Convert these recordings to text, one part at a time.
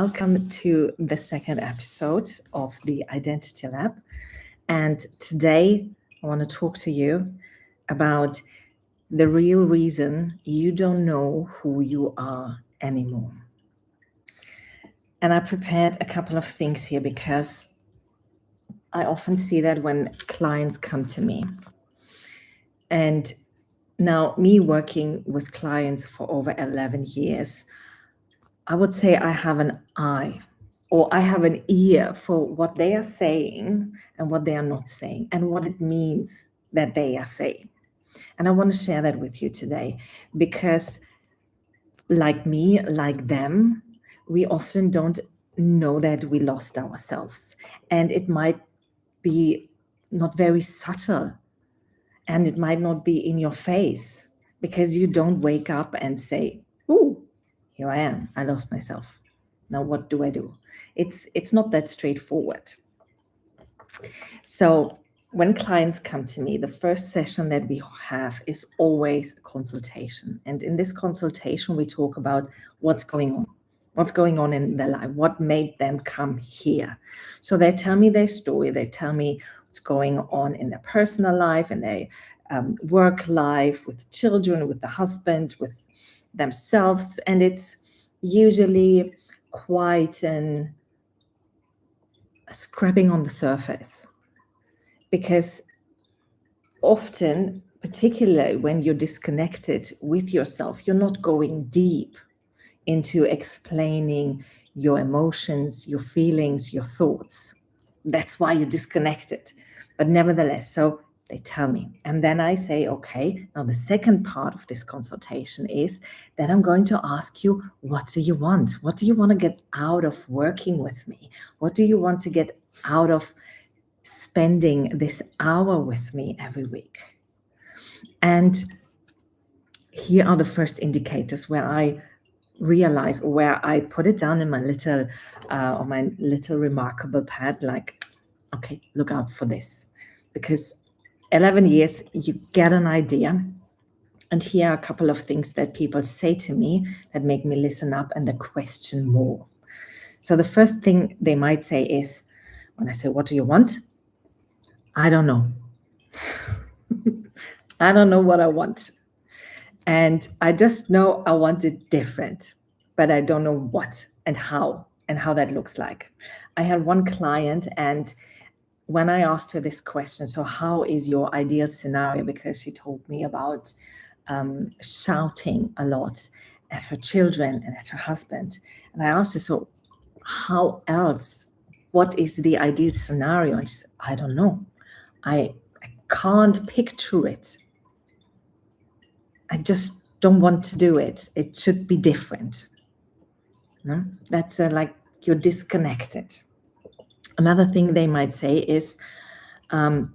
Welcome to the second episode of the Identity Lab. And today I want to talk to you about the real reason you don't know who you are anymore. And I prepared a couple of things here because I often see that when clients come to me. And now, me working with clients for over 11 years, I would say I have an eye or I have an ear for what they are saying and what they are not saying and what it means that they are saying. And I want to share that with you today because, like me, like them, we often don't know that we lost ourselves. And it might be not very subtle and it might not be in your face because you don't wake up and say, "Ooh, here I am, I lost myself. Now what do I do?" It's not that straightforward. So when clients come to me, the first session that we have is always a consultation. And in this consultation, we talk about what's going on in their life, what made them come here. So they tell me their story, they tell me what's going on in their personal life, in their work life, with children, with the husband, with themselves. And it's usually quite a scraping on the surface. Because often, particularly when you're disconnected with yourself, you're not going deep into explaining your emotions, your feelings, your thoughts. That's why you're disconnected. But nevertheless, so they tell me. And then I say, okay, now the second part of this consultation is that I'm going to ask you, what do you want? What do you want to get out of working with me? What do you want to get out of spending this hour with me every week? And here are the first indicators where I realize, or where I put it down in my little on my little remarkable pad, like, okay, look out for this. Because 11 years, you get an idea. And here are a couple of things that people say to me that make me listen up and then question more. So the first thing they might say is, when I say, what do you want? I don't know. I don't know what I want. And I just know I want it different, but I don't know what and how that looks like. I had one client, and when I asked her this question, so how is your ideal scenario? Because she told me about shouting a lot at her children and at her husband. And I asked her, so how else? What is the ideal scenario? And she said, I don't know. I can't picture it. I just don't want to do it. It should be different. No? That's like you're disconnected. Another thing they might say is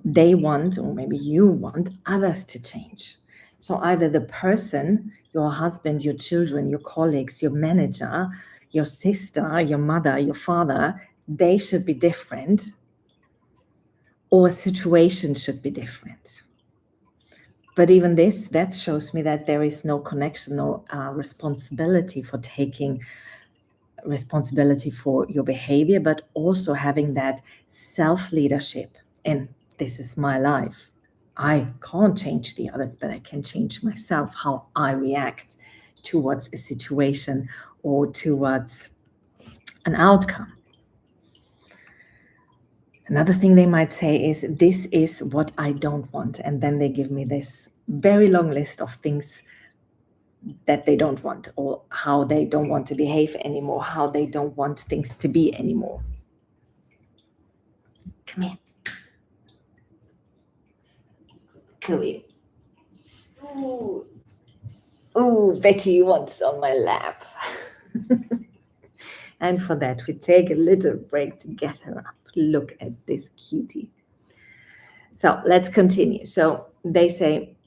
they want, or maybe you want, others to change. So either the person, your husband, your children, your colleagues, your manager, your sister, your mother, your father, they should be different, or a situation should be different. But even this, that shows me that there is no connection, no responsibility for taking responsibility for your behavior, but also having that self-leadership. And this is my life. I can't change the others, but I can change myself, how I react towards a situation or towards an outcome. Another thing they might say is, this is what I don't want. And then they give me this very long list of things that they don't want, or how they don't want to behave anymore, how they don't want things to be anymore. Come here. Come here. Ooh, Betty wants on my lap. And for that, we take a little break to get her up. Look at this cutie. So let's continue. So they say,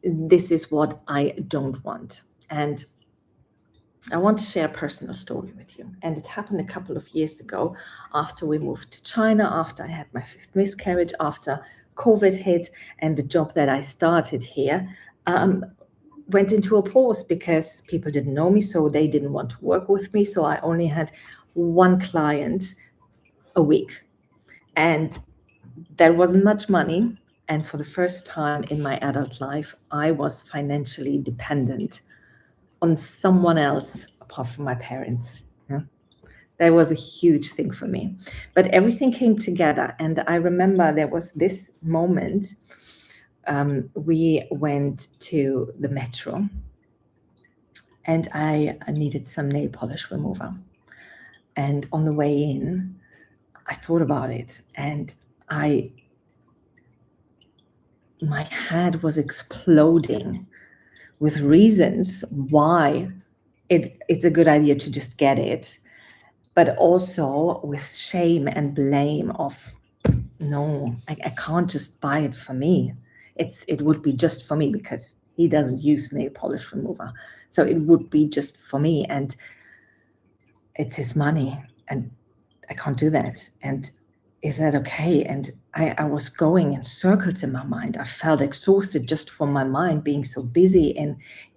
this is what I don't want. And I want to share a personal story with you. And it happened a couple of years ago after we moved to China, after I had my 5th miscarriage, after COVID hit, and the job that I started here went into a pause because people didn't know me, so they didn't want to work with me. So I only had one client a week. And that wasn't much money. And for the first time in my adult life, I was financially dependent on someone else apart from my parents. Yeah. That was a huge thing for me. But everything came together. And I remember there was this moment. We went to the metro and I needed some nail polish remover. And on the way in, I thought about it, and my head was exploding with reasons why it's a good idea to just get it, but also with shame and blame of, no, I can't just buy it for me. It would be just for me because he doesn't use nail polish remover. So it would be just for me, and it's his money, and I can't do that. And is that okay? And I was going in circles in my mind. I felt exhausted just from my mind being so busy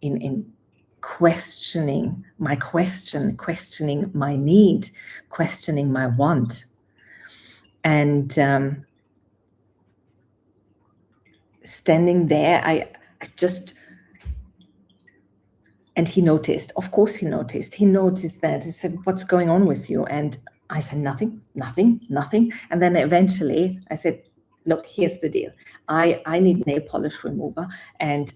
in questioning my question, questioning my need, questioning my want. And standing there, I just, and he noticed. Of course he noticed. He noticed that. He said, "What's going on with you?" And I said, nothing. And then eventually I said, look, here's the deal. I need nail polish remover, and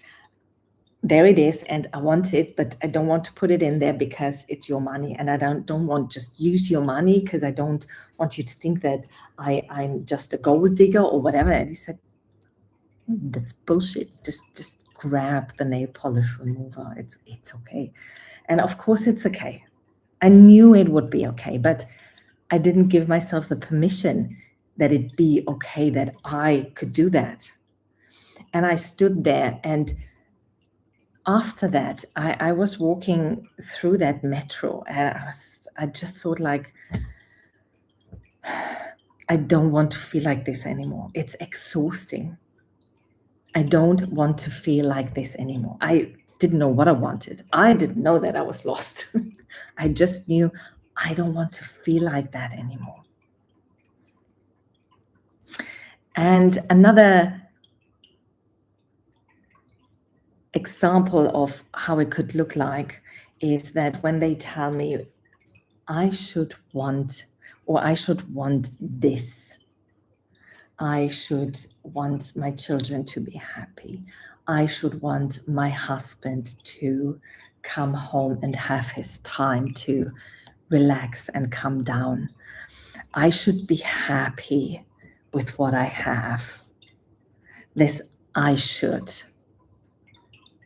there it is, and I want it, but I don't want to put it in there because it's your money, and I don't want just use your money because I don't want you to think that I'm just a gold digger or whatever. And he said, that's bullshit. Just grab the nail polish remover. It's okay. And of course it's okay. I knew it would be okay, but I didn't give myself the permission that it'd be okay that I could do that. And I stood there, and after that, I was walking through that metro, and I just thought, like, I don't want to feel like this anymore. It's exhausting. I don't want to feel like this anymore. I didn't know what I wanted. I didn't know that I was lost. I just knew I don't want to feel like that anymore. And another example of how it could look like is that when they tell me I should want, or I should want this, I should want my children to be happy, I should want my husband to come home and have his time to relax and come down, I should be happy with what I have. This I should.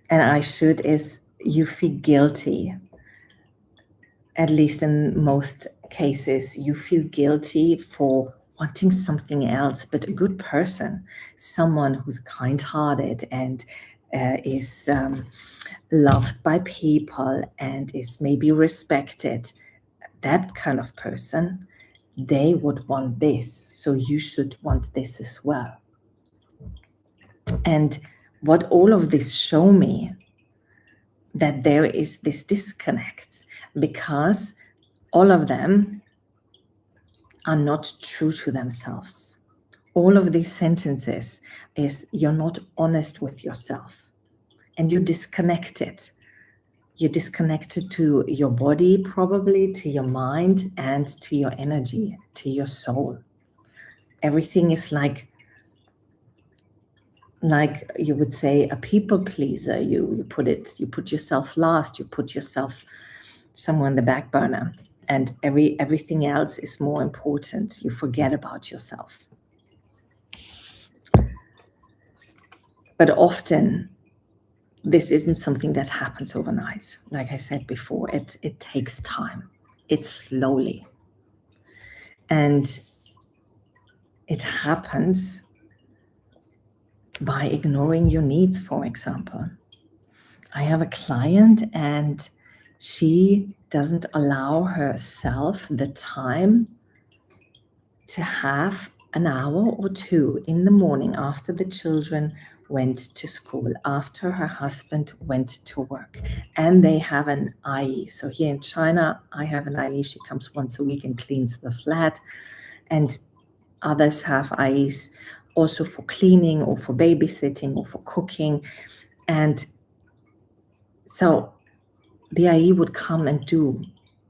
And I should is you feel guilty. At least in most cases, you feel guilty for wanting something else, but a good person, someone who's kind-hearted and is loved by people and is maybe respected. That kind of person, they would want this, so you should want this as well. And what all of this show me, that there is this disconnect, because all of them are not true to themselves. All of these sentences is you're not honest with yourself, and you're disconnected. You're disconnected to your body, probably to your mind, and to your energy, to your soul. Everything is like you would say a people pleaser. You put yourself last, you put yourself somewhere in the back burner, and everything else is more important. You forget about yourself. But often this isn't something that happens overnight. Like I said before, it takes time. It's slowly. And it happens by ignoring your needs, for example. I have a client, and she doesn't allow herself the time to have an hour or two in the morning after the children went to school, after her husband went to work, and they have an IE. So here in China, I have an IE. She comes once a week and cleans the flat, and others have IEs also for cleaning or for babysitting or for cooking. And so the IE would come and do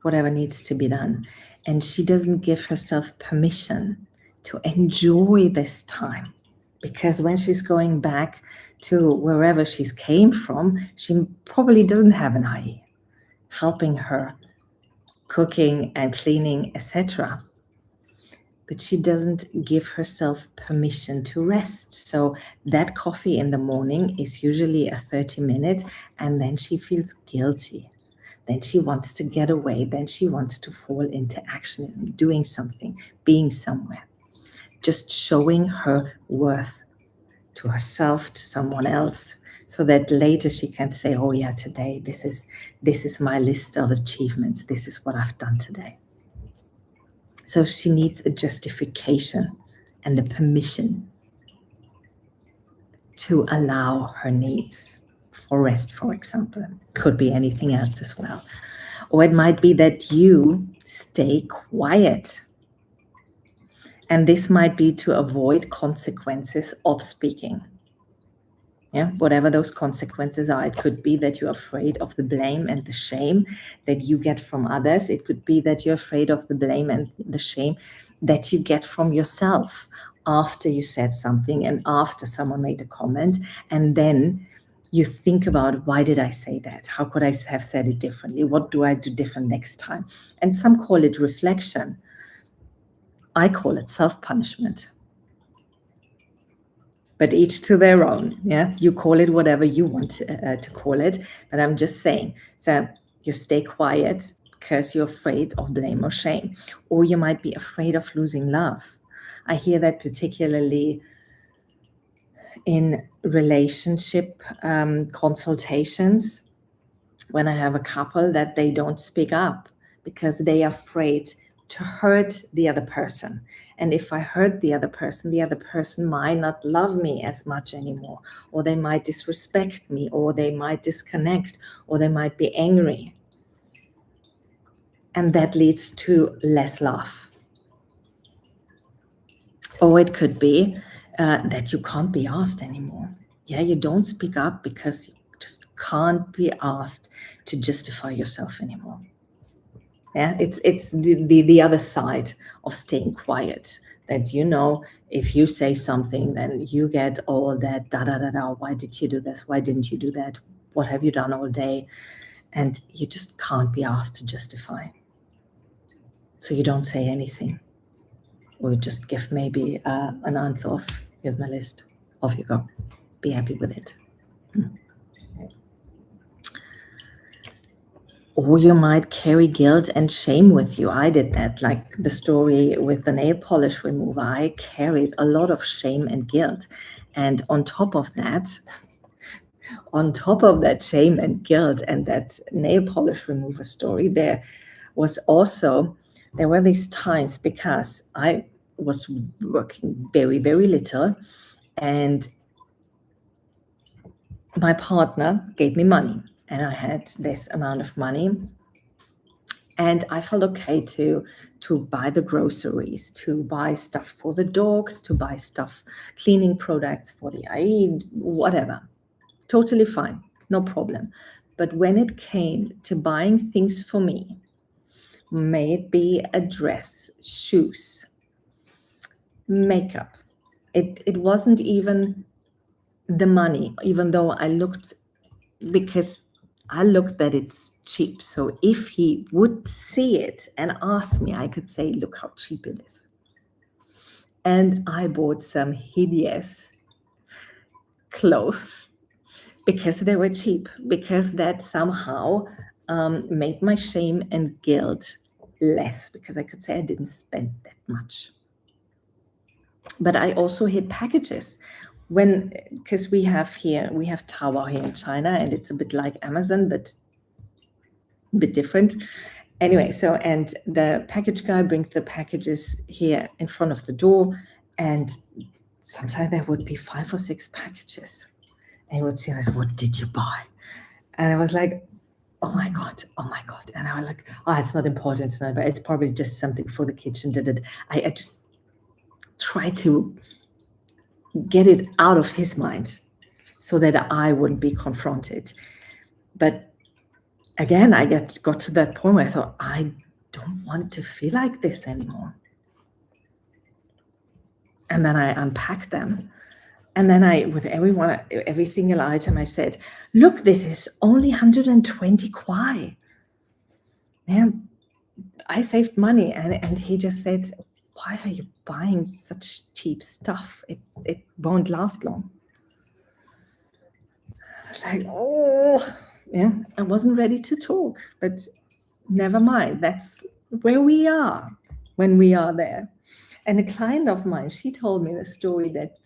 whatever needs to be done. And she doesn't give herself permission to enjoy this time, because when she's going back to wherever she's came from, she probably doesn't have an IE helping her cooking and cleaning, etc. But she doesn't give herself permission to rest. So that coffee in the morning is usually a 30 minutes, and then she feels guilty. Then she wants to get away. Then she wants to fall into action, doing something, being somewhere, just showing her worth to herself, to someone else, so that later she can say, oh yeah, today, this is my list of achievements. This is what I've done today. So she needs a justification and a permission to allow her needs for rest, for example. Could be anything else as well. Or it might be that you stay quiet. And this might be to avoid consequences of speaking. Yeah, whatever those consequences are. It could be that you're afraid of the blame and the shame that you get from others. It could be that you're afraid of the blame and the shame that you get from yourself after you said something and after someone made a comment. And then you think about, why did I say that? How could I have said it differently? What do I do different next time? And some call it reflection. I call it self-punishment. But each to their own. Yeah, you call it whatever you want to call it. But I'm just saying, so you stay quiet because you're afraid of blame or shame, or you might be afraid of losing love. I hear that particularly in relationship consultations, when I have a couple, that they don't speak up because they are afraid to hurt the other person. And if I hurt the other person might not love me as much anymore, or they might disrespect me, or they might disconnect, or they might be angry. And that leads to less love. Or it could be that you can't be asked anymore. Yeah, you don't speak up because you just can't be asked to justify yourself anymore. Yeah, it's the other side of staying quiet, that if you say something, then you get all that da, why did you do this? Why didn't you do that? What have you done all day? And you just can't be asked to justify. So you don't say anything. Or you just give maybe an answer of, here's my list, off you go. Be happy with it. Or you might carry guilt and shame with you. I did that, like the story with the nail polish remover. I carried a lot of shame and guilt. And on top of that shame and guilt and that nail polish remover story, there were these times, because I was working very, very little, and my partner gave me money, and I had this amount of money, and I felt okay to buy the groceries, to buy stuff for the dogs, to buy stuff, cleaning products for the IE, whatever. Totally fine, no problem. But when it came to buying things for me, may it be a dress, shoes, makeup, it wasn't even the money, even though because I looked that it's cheap. So if he would see it and ask me, I could say, look how cheap it is. And I bought some hideous clothes because they were cheap, because that somehow made my shame and guilt less, because I could say I didn't spend that much. But I also hid packages because we have Taobao here in China, and it's a bit like Amazon, but a bit different. Anyway, and the package guy brings the packages here in front of the door, and sometimes there would be 5 or 6 packages. And he would say, like, what did you buy? And I was like, oh my God. And I was like, oh, it's not important tonight, but it's probably just something for the kitchen. I just try to get it out of his mind so that I wouldn't be confronted. But again, I got to that point where I thought, I don't want to feel like this anymore. And then I unpacked them. And then with every single item, I said, look, this is only 120 kwai. And I saved money. And he just said, why are you buying such cheap stuff? It won't last long. I was like, oh, yeah, I wasn't ready to talk, but never mind. That's where we are when we are there. And a client of mine, she told me the story that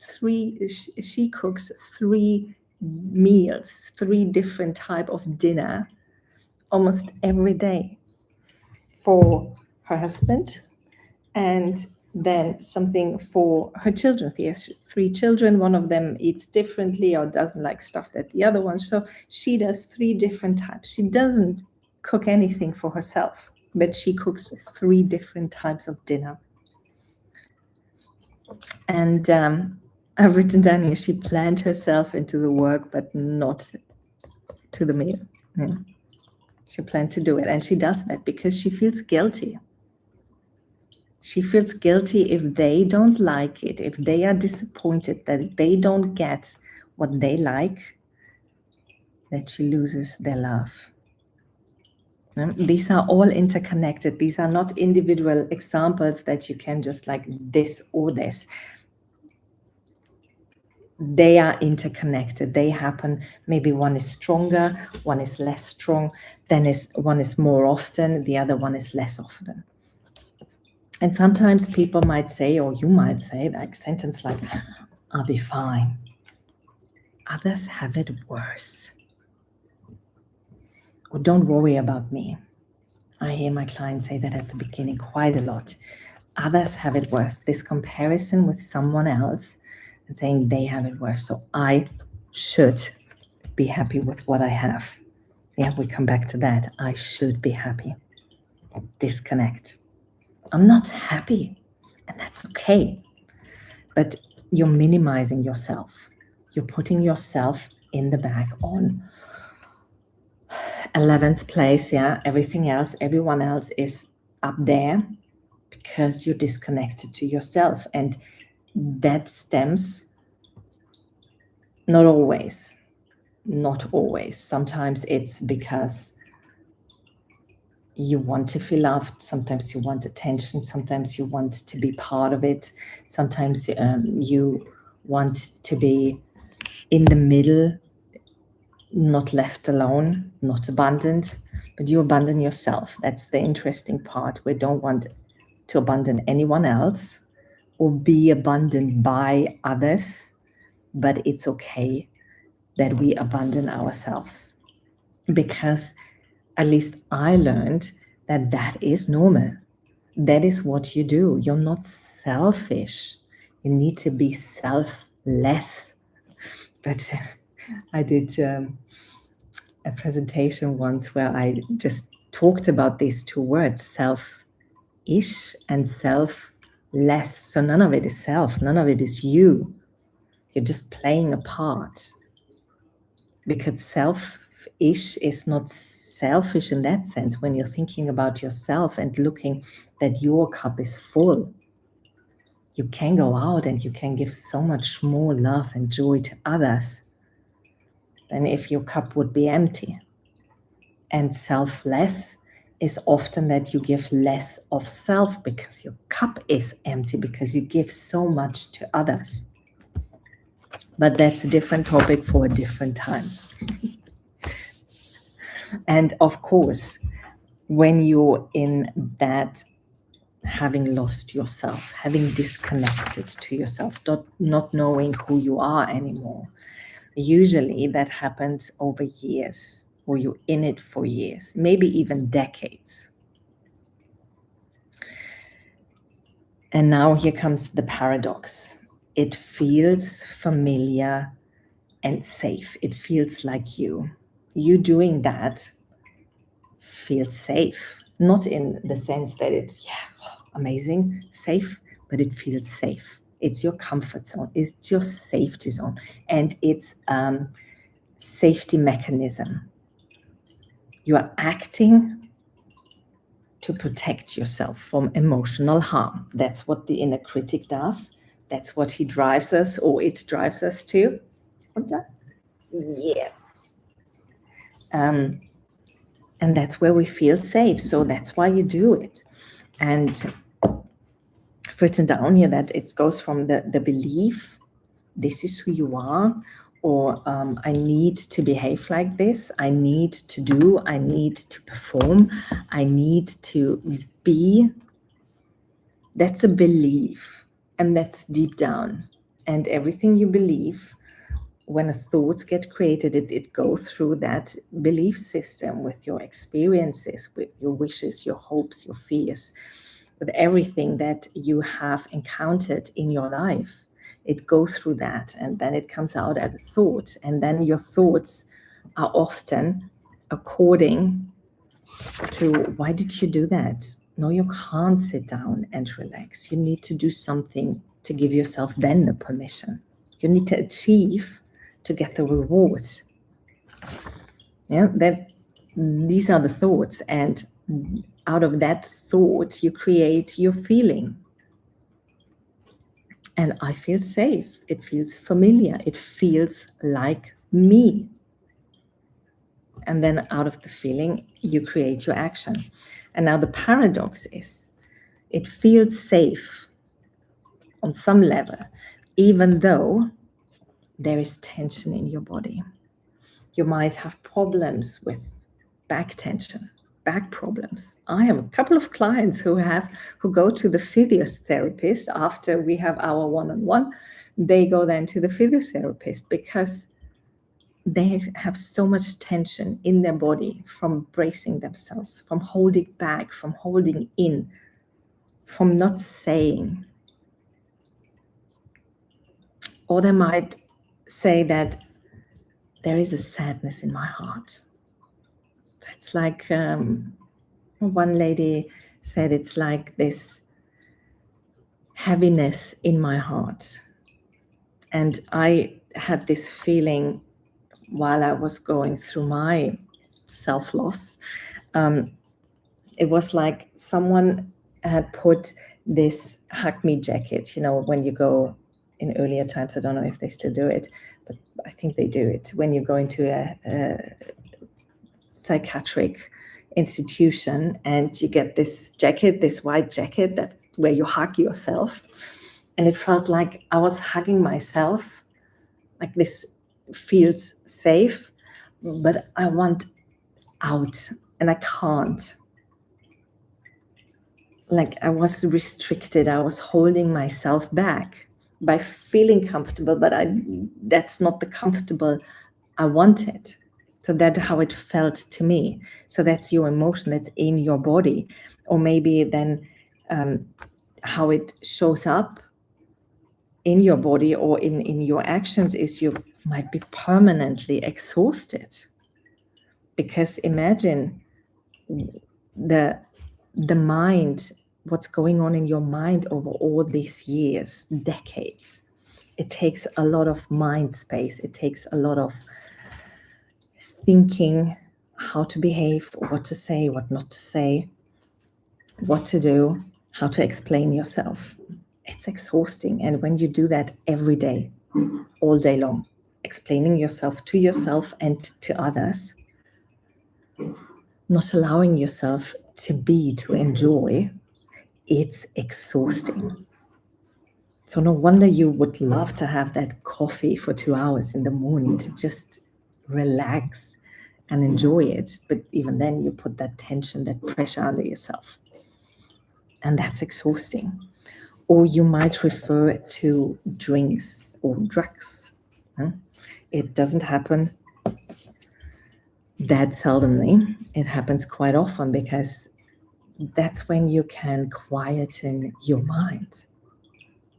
she cooks 3 meals, 3 different type of dinner almost every day for her husband, and then something for her children. She has 3 children. One of them eats differently or doesn't like stuff that the other one. So she does 3 different types. She doesn't cook anything for herself, but she cooks 3 different types of dinner. And I've written down here, she planned herself into the work, but not to the meal. Yeah. She planned to do it. And she does that because she feels guilty. She feels guilty if they don't like it, if they are disappointed that they don't get what they like, that she loses their love. These are all interconnected. These are not individual examples that you can just like this or this. They are interconnected. They happen. Maybe one is stronger, one is less strong, one is more often, the other one is less often. And sometimes people might say, or you might say, like sentence like, I'll be fine. Others have it worse. Or don't worry about me. I hear my clients say that at the beginning quite a lot. Others have it worse. This comparison with someone else and saying they have it worse. So I should be happy with what I have. Yeah, we come back to that. I should be happy. Disconnect. I'm not happy, and that's okay. But you're minimizing yourself. You're putting yourself in the back on 11th place. Yeah, everything else, everyone else is up there because you're disconnected to yourself. And that stems not always. Sometimes it's because you want to feel loved. Sometimes you want attention. Sometimes you want to be part of it. Sometimes you want to be in the middle, not left alone, not abandoned, but you abandon yourself. That's the interesting part. We don't want to abandon anyone else or be abandoned by others, but it's okay that we abandon ourselves, because at least I learned that that is normal. That is what you do. You're not selfish. You need to be selfless. But I did a presentation once where I just talked about these 2 words, self-ish and selfless. So none of it is self, none of it is you. You're just playing a part. Because self-ish is not selfish in that sense. When you're thinking about yourself and looking that your cup is full, you can go out and you can give so much more love and joy to others than if your cup would be empty. And selfless is often that you give less of self because your cup is empty, because you give so much to others. But that's a different topic for a different time. And of course, when you're in that, having lost yourself, having disconnected to yourself, not knowing who you are anymore, usually that happens over years, or you're in it for years, maybe even decades. And now here comes the paradox. It feels familiar and safe. It feels like you. You doing that feels safe. Not in the sense that it's, amazing, safe, but it feels safe. It's your comfort zone. It's your safety zone. And it's safety mechanism. You are acting to protect yourself from emotional harm. That's what the inner critic does. That's what he drives us, or it drives us to. Yeah. And that's where we feel safe. So that's why you do it. And I've written down here that it goes from the belief, this is who you are, or I need to behave like this, I need to do, I need to perform, I need to be. That's a belief, and that's deep down. And everything you believe, when thoughts get created, it goes through that belief system with your experiences, with your wishes, your hopes, your fears, with everything that you have encountered in your life. It goes through that, and then it comes out as a thought. And then your thoughts are often according to, why did you do that? No, you can't sit down and relax. You need to do something to give yourself then the permission. You need to achieve to get the reward. Yeah, that these are the thoughts, and out of that thought you create your feeling. And I feel safe. It feels familiar. It feels like me. And then out of the feeling, you create your action. And now the paradox is, it feels safe on some level, even though there is tension in your body. You might have problems with back tension, back problems. I have a couple of clients who go to the physiotherapist after we have our one-on-one. They go then to the physiotherapist because they have so much tension in their body from bracing themselves, from holding back, from holding in, from not saying. Or they might say that there is a sadness in my heart. It's like one lady said, it's like this heaviness in my heart. And I had this feeling while I was going through my self-loss. It was like someone had put this hug me jacket, when you go in earlier times, I don't know if they still do it, but I think they do it. When you go into a psychiatric institution and you get this jacket, this white jacket that where you hug yourself. And it felt like I was hugging myself, like this feels safe, but I want out and I can't. Like I was restricted, I was holding myself back by feeling comfortable, but that's not the comfortable I wanted. So that's how it felt to me. So that's your emotion that's in your body. Or maybe then how it shows up in your body or in your actions is you might be permanently exhausted. Because imagine the mind, what's going on in your mind over all these years, decades. It takes a lot of mind space. It takes a lot of thinking how to behave, what to say, what not to say, what to do, how to explain yourself. It's exhausting. And when you do that every day, all day long, explaining yourself and to others, not allowing yourself to enjoy, it's exhausting. So no wonder you would love to have that coffee for 2 hours in the morning to just relax and enjoy it. But even then you put that tension, that pressure under yourself. And that's exhausting. Or you might refer to drinks or drugs. It doesn't happen that seldomly. It happens quite often because that's when you can quieten your mind.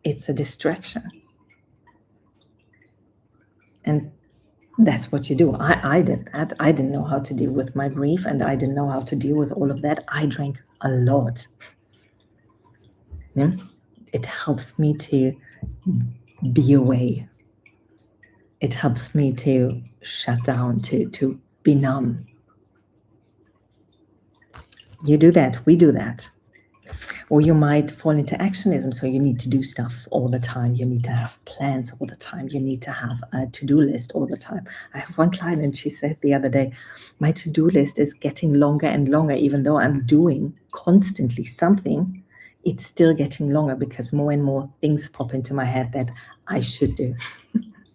It's a distraction. And That's what you do. I did that. I didn't know how to deal with my grief, and I didn't know how to deal with all of that. I drank a lot. Yeah? It helps me to be away. It helps me to shut down, to be numb. You do that. We do that. Or you might fall into actionism, so you need to do stuff all the time. You need to have plans all the time. You need to have a to-do list all the time. I have one client and she said the other day, my to-do list is getting longer and longer. Even though I'm doing constantly something, it's still getting longer because more and more things pop into my head that I should do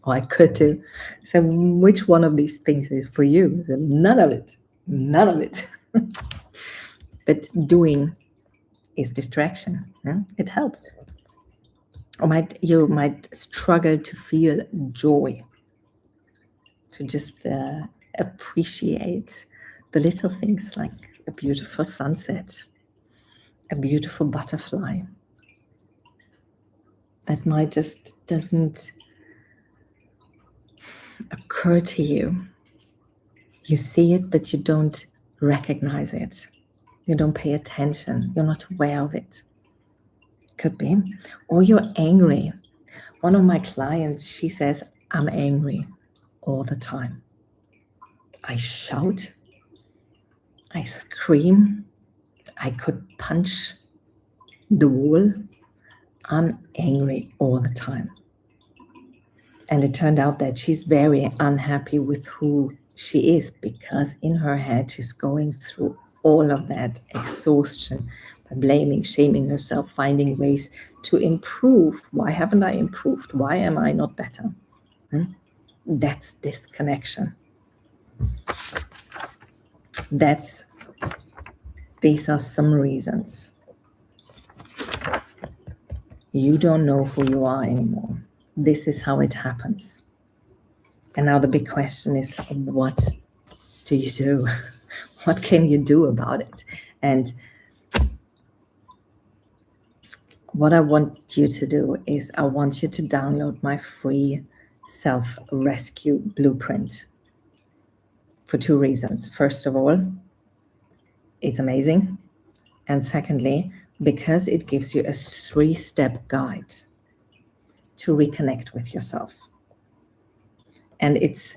or I could do. So which one of these things is for you? None of it. None of it. But doing is distraction. Yeah? It helps. Or you might struggle to feel joy, to just appreciate the little things like a beautiful sunset, a beautiful butterfly that might just doesn't occur to you. You see it, but you don't recognize it. You don't pay attention. You're not aware of it. Could be. Or you're angry. One of my clients, she says, I'm angry all the time. I shout. I scream. I could punch the wall. I'm angry all the time. And it turned out that she's very unhappy with who she is because in her head, she's going through all of that exhaustion by blaming, shaming herself, finding ways to improve. Why haven't I improved? Why am I not better? That's disconnection. These are some reasons. You don't know who you are anymore. This is how it happens. And now the big question is, what do you do? What can you do about it? And what I want you to do is I want you to download my free self-rescue blueprint for 2 reasons. First of all, it's amazing. And secondly, because it gives you a 3-step guide to reconnect with yourself. And it's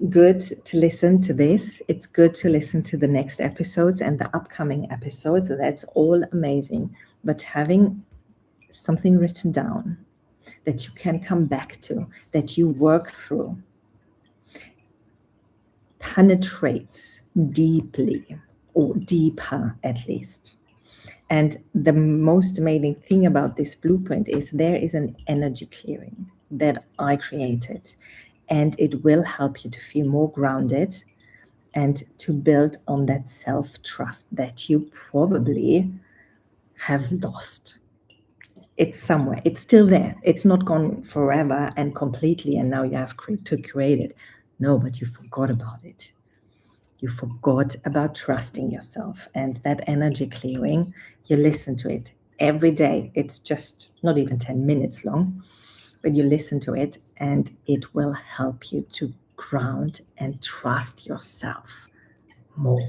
good to listen to this. It's good to listen to the next episodes and the upcoming episodes. That's all amazing. But having something written down that you can come back to, that you work through, penetrates deeply, or deeper at least. And the most amazing thing about this blueprint is there is an energy clearing that I created, and it will help you to feel more grounded and to build on that self-trust that you probably have lost. It's somewhere. It's still there. It's not gone forever and completely, and now you have to create it. No, but you forgot about it. You forgot about trusting yourself. And that energy clearing, you listen to it every day. It's just not even 10 minutes long, but you listen to it and it will help you to ground and trust yourself more.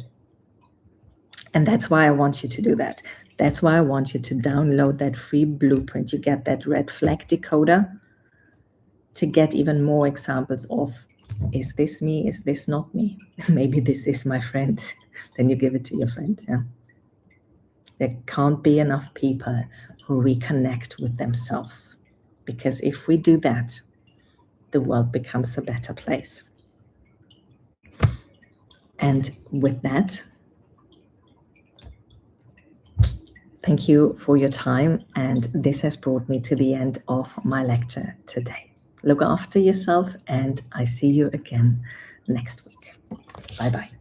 And that's why I want you to do that. That's why I want you to download that free blueprint. You get that red flag decoder to get even more examples of, is this me? Is this not me? Maybe this is my friend. Then you give it to your friend. Yeah. There can't be enough people who reconnect with themselves. Because if we do that, the world becomes a better place. And with that, thank you for your time. And this has brought me to the end of my lecture today. Look after yourself, and I see you again next week. Bye-bye.